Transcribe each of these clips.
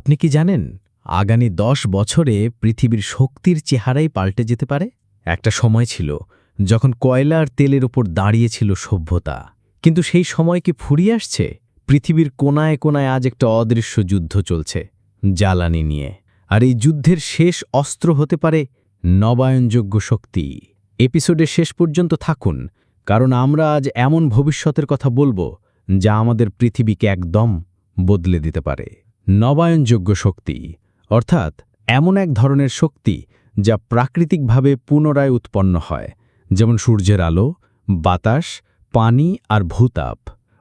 আপনি কি জানেন আগামী 10 বছরে পৃথিবীর শক্তির চেহারাই পাল্টে যেতে পারে? একটা সময় ছিল যখন কয়লা আর তেলের উপর দাঁড়িয়েছিল সভ্যতা, কিন্তু সেই সময় কি ফুরিয়ে আসছে? পৃথিবীর কোনায় কোনায় আজ একটা অদৃশ্য যুদ্ধ চলছে জ্বালানি নিয়ে, আর এই যুদ্ধের শেষ অস্ত্র হতে পারে নবায়নযোগ্য শক্তি। এপিসোডের শেষ পর্যন্ত থাকুন, কারণ আমরা আজ এমন ভবিষ্যতের কথা বলবো যা আমাদের পৃথিবীকে একদম বদলে দিতে পারে। নবায়নযোগ্য শক্তি অর্থাৎ এমন এক ধরনের শক্তি যা প্রাকৃতিকভাবে পুনরায় উৎপন্ন হয়, যেমন সূর্যের আলো, বাতাস, পানি আর ভূতাপ।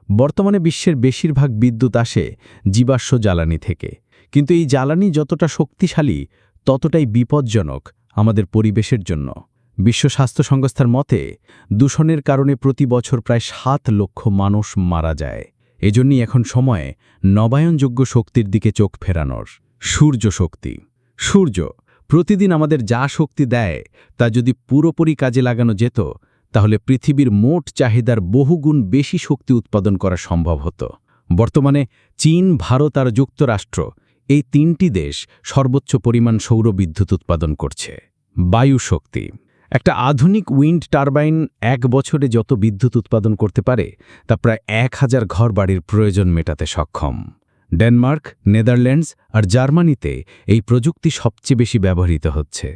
বর্তমানে বিশ্বের বেশিরভাগ বিদ্যুৎ আসে জীবাশ্ম জ্বালানি থেকে, কিন্তু এই জ্বালানি যতটা শক্তিশালী ততটাই বিপজ্জনক আমাদের পরিবেশের জন্য। বিশ্ব স্বাস্থ্য সংস্থার মতে দূষণের কারণে প্রতি বছর প্রায় 7 লক্ষ মানুষ মারা যায়। এজন্যই এখন সময় নবায়নযোগ্য শক্তির দিকে চোখ ফেরানোর। সূর্য শক্তি। সূর্য প্রতিদিন আমাদের যা শক্তি দেয় তা যদি পুরোপুরি কাজে লাগানো যেত, তাহলে পৃথিবীর মোট চাহিদার বহুগুণ বেশি শক্তি উৎপাদন করা সম্ভব হতো। বর্তমানে চীন, ভারত আর যুক্তরাষ্ট্র এই 3টি দেশ সর্বোচ্চ পরিমাণ সৌর বিদ্যুৎ উৎপাদন করছে। বায়ু শক্তি। একটা আধুনিক উইন্ড টারবাইন 1 বছরে যত বিদ্যুৎ উৎপাদন করতে পারে তা প্রায় 1000 ঘরবাড়ির প্রয়োজন মেটাতে সক্ষম। ডেনমার্ক, নেদারল্যান্ডস আর জার্মানিতে এই প্রযুক্তি সবচেয়ে বেশি ব্যবহৃত হচ্ছে।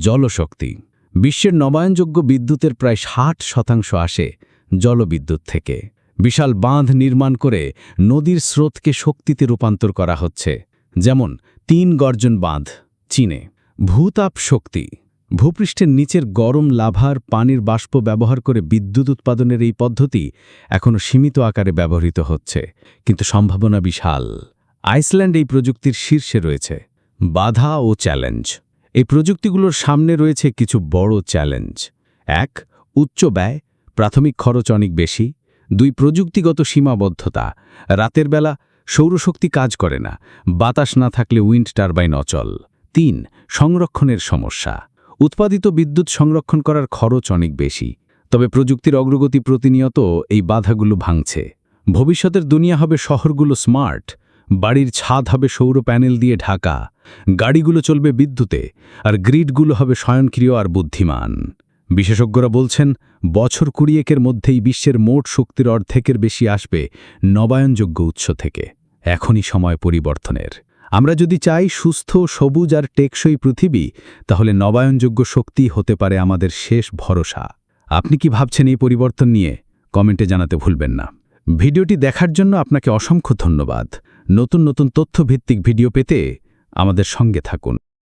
জলশক্তি। বিশ্বের নবায়নযোগ্য বিদ্যুতের প্রায় 60% আসে জলবিদ্যুৎ থেকে। বিশাল বাঁধ নির্মাণ করে নদীর স্রোতকে শক্তিতে রূপান্তর করা হচ্ছে, যেমন 3 গর্জন বাঁধ চীনে। ভূতাপ শক্তি। ভূপৃষ্ঠের নিচের গরম লাভার পানির বাষ্প ব্যবহার করে বিদ্যুৎ উৎপাদনের এই পদ্ধতি এখনও সীমিত আকারে ব্যবহৃত হচ্ছে, কিন্তু সম্ভাবনা বিশাল। আইসল্যান্ড এই প্রযুক্তির শীর্ষে রয়েছে। বাধা ও চ্যালেঞ্জ। এই প্রযুক্তিগুলোর সামনে রয়েছে কিছু বড় চ্যালেঞ্জ। 1. উচ্চ ব্যয়, প্রাথমিক খরচ অনেক বেশি। 2. প্রযুক্তিগত সীমাবদ্ধতা। রাতের বেলা সৌরশক্তি কাজ করে না, বাতাস না থাকলে উইন্ড টারবাইন অচল। 3. সংরক্ষণের সমস্যা। উৎপাদিত বিদ্যুৎ সংরক্ষণ করার খরচ অনেক বেশি, তবে প্রযুক্তির অগ্রগতি প্রতিনিয়ত এই বাধাগুলো ভাঙছে। ভবিষ্যতের দুনিয়া হবে শহরগুলো স্মার্ট, বাড়ির ছাদ হবে সৌর প্যানেল দিয়ে ঢাকা, গাড়িগুলো চলবে বিদ্যুতে, আর গ্রিডগুলো হবে স্বয়ংক্রিয় আর বুদ্ধিমান। বিশেষজ্ঞরা বলছেন বছর 20 মধ্যেই বিশ্বের মোট শক্তির অর্ধেকের বেশি আসবে নবায়নযোগ্য উৎস থেকে। এখনই সময় পরিবর্তনের। আমরা যদি চাই সুস্থ, সবুজ আর টেকসই পৃথিবী, তাহলে নবায়নযোগ্য শক্তি হতে পারে আমাদের শেষ ভরসা। আপনি কি ভাবছেন এই পরিবর্তন নিয়ে? কমেন্টে জানাতে ভুলবেন না। ভিডিওটি দেখার জন্য আপনাকে অসংখ্য ধন্যবাদ। নতুন নতুন তথ্যভিত্তিক ভিডিও পেতে আমাদের সঙ্গে থাকুন।